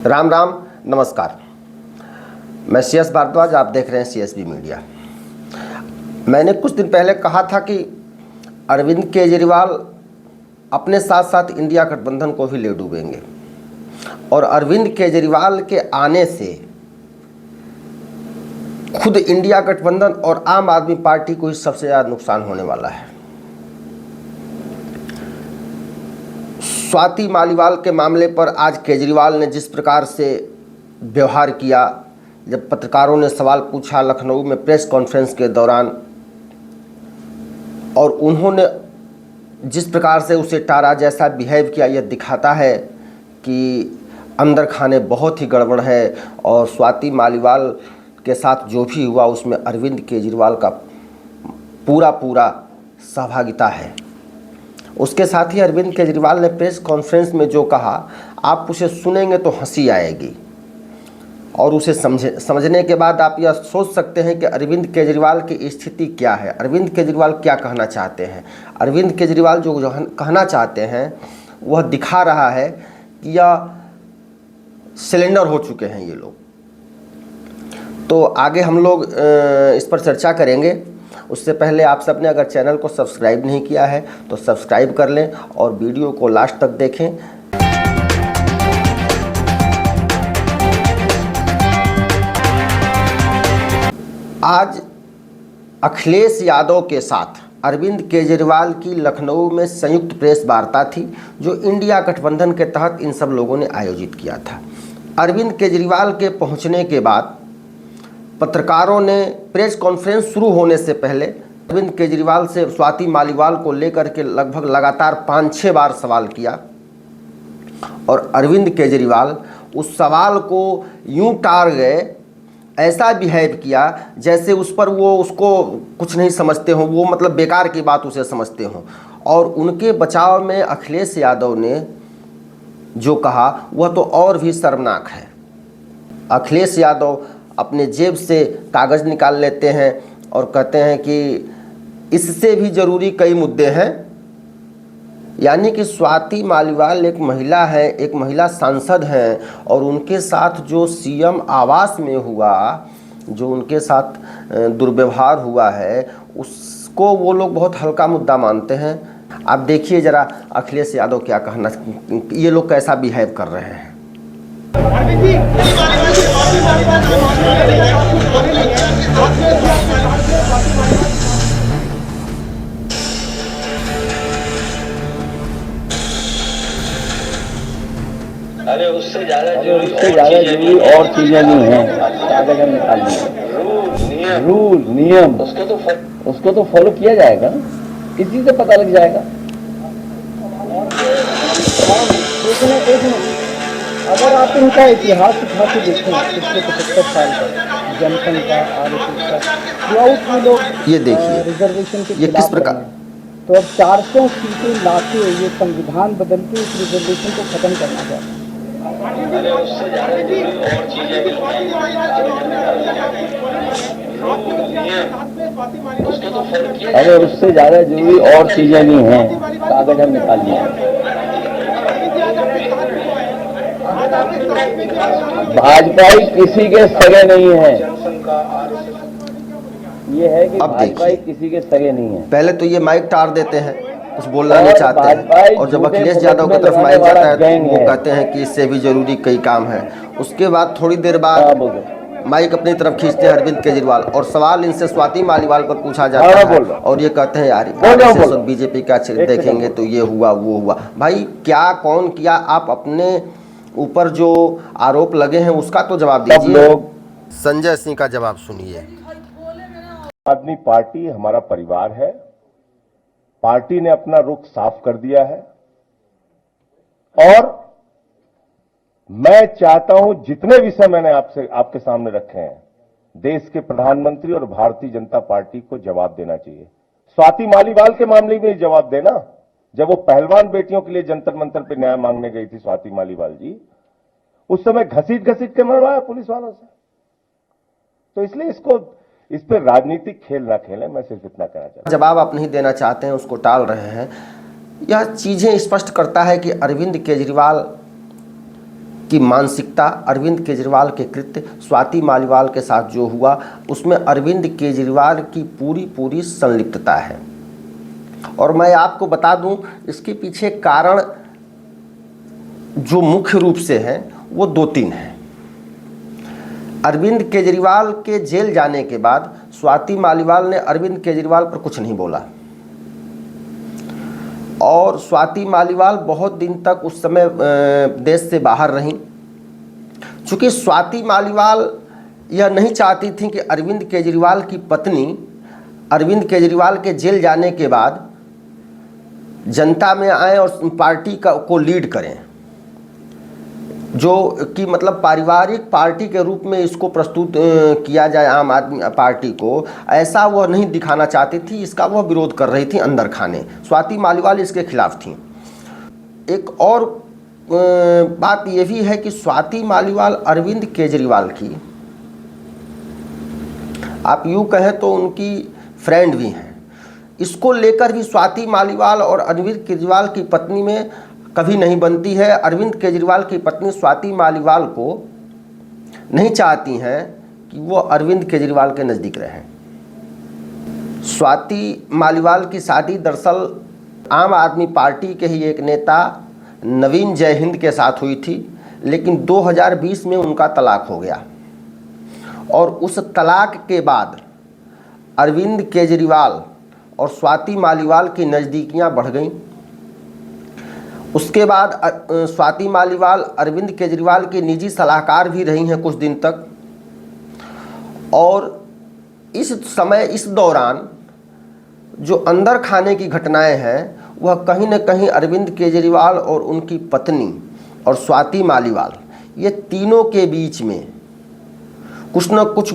राम राम, नमस्कार। मैं CS भारद्वाज, आप देख रहे हैं CSB मीडिया। मैंने कुछ दिन पहले कहा था कि अरविंद केजरीवाल अपने साथ साथ इंडिया गठबंधन को भी ले डूबेंगे और अरविंद केजरीवाल के आने से खुद इंडिया गठबंधन और आम आदमी पार्टी को ही सबसे ज़्यादा नुकसान होने वाला है। स्वाति मालीवाल के मामले पर आज केजरीवाल ने जिस प्रकार से व्यवहार किया, जब पत्रकारों ने सवाल पूछा लखनऊ में प्रेस कॉन्फ्रेंस के दौरान, और उन्होंने जिस प्रकार से उसे टारा जैसा बिहेव किया, यह दिखाता है कि अंदर खाने बहुत ही गड़बड़ है। और स्वाति मालीवाल के साथ जो भी हुआ उसमें अरविंद केजरीवाल का पूरा सहभागिता है। उसके साथ ही अरविंद केजरीवाल ने प्रेस कॉन्फ्रेंस में जो कहा, आप उसे सुनेंगे तो हंसी आएगी और उसे समझने के बाद आप यह सोच सकते हैं कि अरविंद केजरीवाल की स्थिति क्या है, अरविंद केजरीवाल क्या कहना चाहते हैं। अरविंद केजरीवाल जो कहना चाहते हैं वह दिखा रहा है कि यह सिलेंडर हो चुके हैं ये लोग। तो आगे हम लोग इस पर चर्चा करेंगे। उससे पहले आप सब ने अगर चैनल को सब्सक्राइब नहीं किया है तो सब्सक्राइब कर लें और वीडियो को लास्ट तक देखें। आज अखिलेश यादव के साथ अरविंद केजरीवाल की लखनऊ में संयुक्त प्रेस वार्ता थी, जो इंडिया गठबंधन के तहत इन सब लोगों ने आयोजित किया था। अरविंद केजरीवाल के पहुंचने के बाद पत्रकारों ने प्रेस कॉन्फ्रेंस शुरू होने से पहले अरविंद केजरीवाल से स्वाति मालीवाल को लेकर के लगभग लगातार 5-6 बार सवाल किया और अरविंद केजरीवाल उस सवाल को यूं टार गए, ऐसा बिहेव किया जैसे उस पर वो उसको कुछ नहीं समझते हों, वो मतलब बेकार की बात उसे समझते हों। और उनके बचाव में अखिलेश यादव ने जो कहा वह तो और भी शर्मनाक है। अखिलेश यादव अपने जेब से कागज़ निकाल लेते हैं और कहते हैं कि इससे भी ज़रूरी कई मुद्दे हैं। यानी कि स्वाति मालीवाल एक महिला है, एक महिला सांसद हैं, और उनके साथ जो CM आवास में हुआ, जो उनके साथ दुर्व्यवहार हुआ है, उसको वो लोग बहुत हल्का मुद्दा मानते हैं। आप देखिए ज़रा अखिलेश यादव क्या कहना, ये लोग कैसा बिहेव कर रहे हैं। अरे उससे ज्यादा जरूरी और चीजें नहीं हैं। कागज हम निकाल दिए, रूल नियम उसको तो फॉलो किया जाएगा, इसी से पता लग जाएगा। अगर आप इनका इतिहास उठा के देखें पिछले 75 साल का, जनसंख्या RSS का, लोग ये देखिए रिजर्वेशन के ये किस प्रकार, तो अब 400 सीटें लाके ये संविधान बदल के इस रिजर्वेशन को खत्म करना चाहते हैं। अरे उससे ज्यादा जरूरी और चीजें नहीं हैं। कागज हम निकाल दिए। भाजपाई किसी के सगे नहीं है, ये है कि भाजपाई किसी के सगे नहीं है। पहले तो ये माइक टार देते हैं, कुछ बोलना नहीं चाहते हैं, और जब अखिलेश यादव की तरफ माइक जाता है तो वो कहते हैं कि इससे भी जरूरी कई काम है। उसके बाद थोड़ी देर बाद माइक अपनी तरफ खींचते हैं अरविंद केजरीवाल, और सवाल इनसे स्वाति मालीवाल पर पूछा जाता है और ये कहते हैं यार बीजेपी का देखेंगे तो ये हुआ वो हुआ। भाई क्या कौन किया, आप अपने ऊपर जो आरोप लगे हैं उसका तो जवाब दीजिए। संजय सिंह का जवाब सुनिए। आदमी पार्टी हमारा परिवार है, पार्टी ने अपना रुख साफ कर दिया है और मैं चाहता हूं जितने विषय मैंने आपके सामने रखे हैं, देश के प्रधानमंत्री और भारतीय जनता पार्टी को जवाब देना चाहिए। स्वाति मालीवाल के मामले में जवाब देना, जब वो पहलवान बेटियों के लिए जंतर मंतर पे न्याय मांगने गई थी स्वाति मालीवाल जी, उस समय घसीट के मरवाया पुलिस वालों से। तो इसलिए इस पे राजनीतिक खेल ना खेलें, मैं सिर्फ इतना कहना चाहता हूं। जवाब आप नहीं देना चाहते हैं, उसको टाल रहे हैं। यह चीजें स्पष्ट करता है कि अरविंद केजरीवाल की मानसिकता, अरविंद केजरीवाल के कृत्य, स्वाति मालीवाल के साथ जो हुआ उसमें अरविंद केजरीवाल की पूरी संलिप्तता है। और मैं आपको बता दूं, इसके पीछे कारण जो मुख्य रूप से हैं वो 2-3 हैं। अरविंद केजरीवाल के जेल जाने के बाद स्वाति मालीवाल ने अरविंद केजरीवाल पर कुछ नहीं बोला और स्वाति मालीवाल बहुत दिन तक उस समय देश से बाहर रहीं। चूँकि स्वाति मालीवाल यह नहीं चाहती थी कि अरविंद केजरीवाल की पत्नी अरविंद केजरीवाल के जेल जाने के बाद जनता में आए और पार्टी को लीड करें, जो कि मतलब पारिवारिक पार्टी के रूप में इसको प्रस्तुत किया जाए आम आदमी पार्टी को, ऐसा वह नहीं दिखाना चाहती थी। इसका वह विरोध कर रही थी अंदर खाने। स्वाति मालीवाल इसके खिलाफ थी। एक और बात यह भी है कि स्वाति मालीवाल अरविंद केजरीवाल की, आप यूँ कहें तो उनकी फ्रेंड भी हैं। इसको लेकर भी स्वाति मालीवाल और अरविंद केजरीवाल की पत्नी में कभी नहीं बनती है। अरविंद केजरीवाल की पत्नी स्वाति मालीवाल को नहीं चाहती हैं कि वो अरविंद केजरीवाल के नज़दीक रहें। स्वाति मालीवाल की शादी दरअसल आम आदमी पार्टी के ही एक नेता नवीन जयहिंद के साथ हुई थी, लेकिन 2020 में उनका तलाक हो गया और उस तलाक के बाद अरविंद केजरीवाल और स्वाति मालीवाल की नज़दीकियां बढ़ गईं। उसके बाद स्वाति मालीवाल अरविंद केजरीवाल की निजी सलाहकार भी रही हैं कुछ दिन तक। और इस दौरान जो अंदर खाने की घटनाएं हैं वह कहीं न कहीं अरविंद केजरीवाल और उनकी पत्नी और स्वाति मालीवाल, ये तीनों के बीच में कुछ न कुछ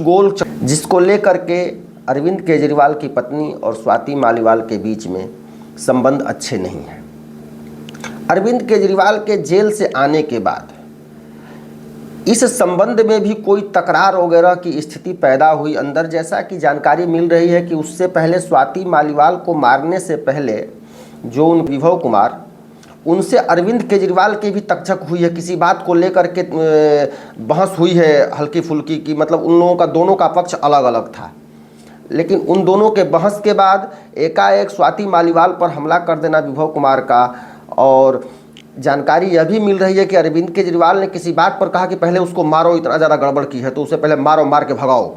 जिसको लेकर के अरविंद केजरीवाल की पत्नी और स्वाति मालीवाल के बीच में संबंध अच्छे नहीं हैं। अरविंद केजरीवाल के जेल से आने के बाद इस संबंध में भी कोई तकरार वगैरह की स्थिति पैदा हुई अंदर। जैसा कि जानकारी मिल रही है कि उससे पहले स्वाति मालीवाल को मारने से पहले जो विभव कुमार, उनसे अरविंद केजरीवाल की भी तकझक हुई है। किसी बात को लेकर के बहस हुई है हल्की फुल्की की, मतलब उन लोगों का दोनों का पक्ष अलग अलग था। लेकिन उन दोनों के बहस के बाद एकाएक स्वाति मालीवाल पर हमला कर देना विभव कुमार का। और जानकारी यह भी मिल रही है कि अरविंद केजरीवाल ने किसी बात पर कहा कि पहले उसको मारो, इतना ज़्यादा गड़बड़ की है तो उसे पहले मारो, मार के भगाओ।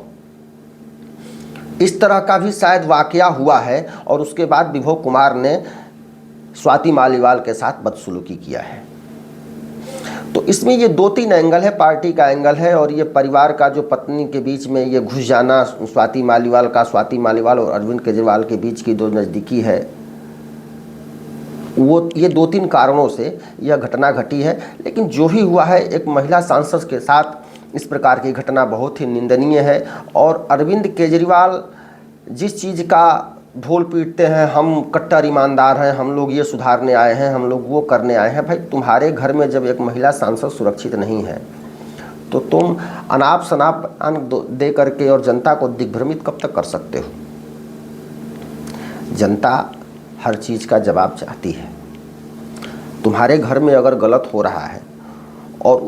इस तरह का भी शायद वाकया हुआ है और उसके बाद विभव कुमार ने स्वाति मालीवाल के साथ बदसलूकी किया है। तो इसमें ये 2-3 एंगल है, पार्टी का एंगल है और ये परिवार का जो पत्नी के बीच में ये घुस जाना स्वाति मालीवाल और अरविंद केजरीवाल के बीच की जो नज़दीकी है, वो ये 2-3 कारणों से यह घटना घटी है। लेकिन जो ही हुआ है, एक महिला सांसद के साथ इस प्रकार की घटना बहुत ही निंदनीय है। और अरविंद केजरीवाल जिस चीज़ का ढोल पीटते हैं, हम कट्टर ईमानदार हैं, हम लोग ये सुधारने आए हैं, हम लोग वो करने आए हैं। भाई, तुम्हारे घर में जब एक महिला सांसद सुरक्षित नहीं है तो तुम अनाप शनाप दे करके और जनता को दिग्भ्रमित कब तक कर सकते हो? जनता हर चीज़ का जवाब चाहती है। तुम्हारे घर में अगर गलत हो रहा है और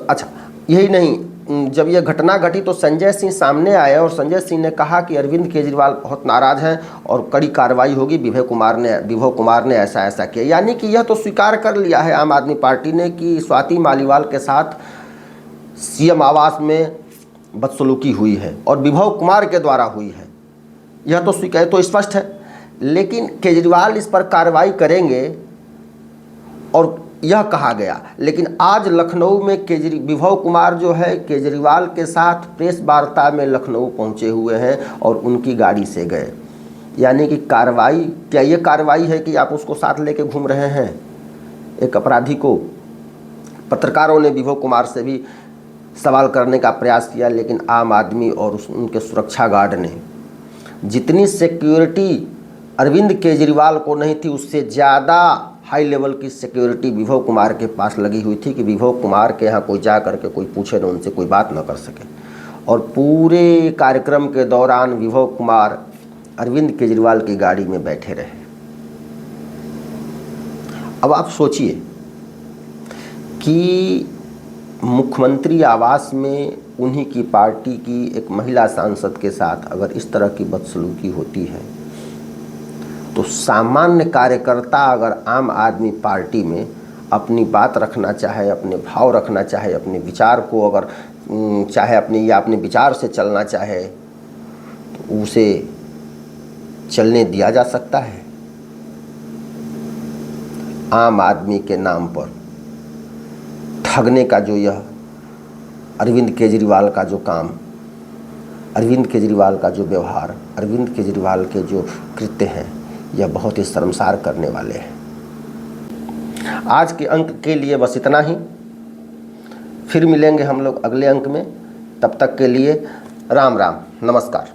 अच्छा, यही नहीं, जब यह घटना घटी तो संजय सिंह सामने आए और संजय सिंह ने कहा कि अरविंद केजरीवाल बहुत नाराज़ हैं और कड़ी कार्रवाई होगी, विभव कुमार ने ऐसा ऐसा किया। यानी कि यह तो स्वीकार कर लिया है आम आदमी पार्टी ने कि स्वाति मालीवाल के साथ सीएम आवास में बदसलूकी हुई है और विभव कुमार के द्वारा हुई है। यह तो स्वीकार, तो स्पष्ट है। लेकिन केजरीवाल इस पर कार्रवाई करेंगे और यह कहा गया। लेकिन आज लखनऊ में विभव कुमार जो है केजरीवाल के साथ प्रेस वार्ता में लखनऊ पहुंचे हुए हैं और उनकी गाड़ी से गए। यानी कि कार्रवाई, क्या ये कार्रवाई है कि आप उसको साथ लेके घूम रहे हैं एक अपराधी को? पत्रकारों ने विभव कुमार से भी सवाल करने का प्रयास किया, लेकिन आम आदमी और उनके सुरक्षा गार्ड ने जितनी सिक्योरिटी अरविंद केजरीवाल को नहीं थी, उससे ज़्यादा हाई लेवल की सिक्योरिटी विभव कुमार के पास लगी हुई थी कि विभव कुमार के यहाँ कोई जा करके कोई पूछे न, उनसे कोई बात न कर सके। और पूरे कार्यक्रम के दौरान विभव कुमार अरविंद केजरीवाल की गाड़ी में बैठे रहे। अब आप सोचिए कि मुख्यमंत्री आवास में उन्हीं की पार्टी की एक महिला सांसद के साथ अगर इस तरह की बदसलूकी होती है तो सामान्य कार्यकर्ता अगर आम आदमी पार्टी में अपनी बात रखना चाहे, अपने भाव रखना चाहे, अपने विचार को अगर चाहे अपने विचार से चलना चाहे तो उसे चलने दिया जा सकता है? आम आदमी के नाम पर ठगने का जो यह अरविंद केजरीवाल का जो काम, अरविंद केजरीवाल का जो व्यवहार, अरविंद केजरीवाल के जो कृत्य हैं, यह बहुत ही शर्मसार करने वाले हैं। आज के अंक के लिए बस इतना ही। फिर मिलेंगे हम लोग अगले अंक में। तब तक के लिए राम राम, नमस्कार।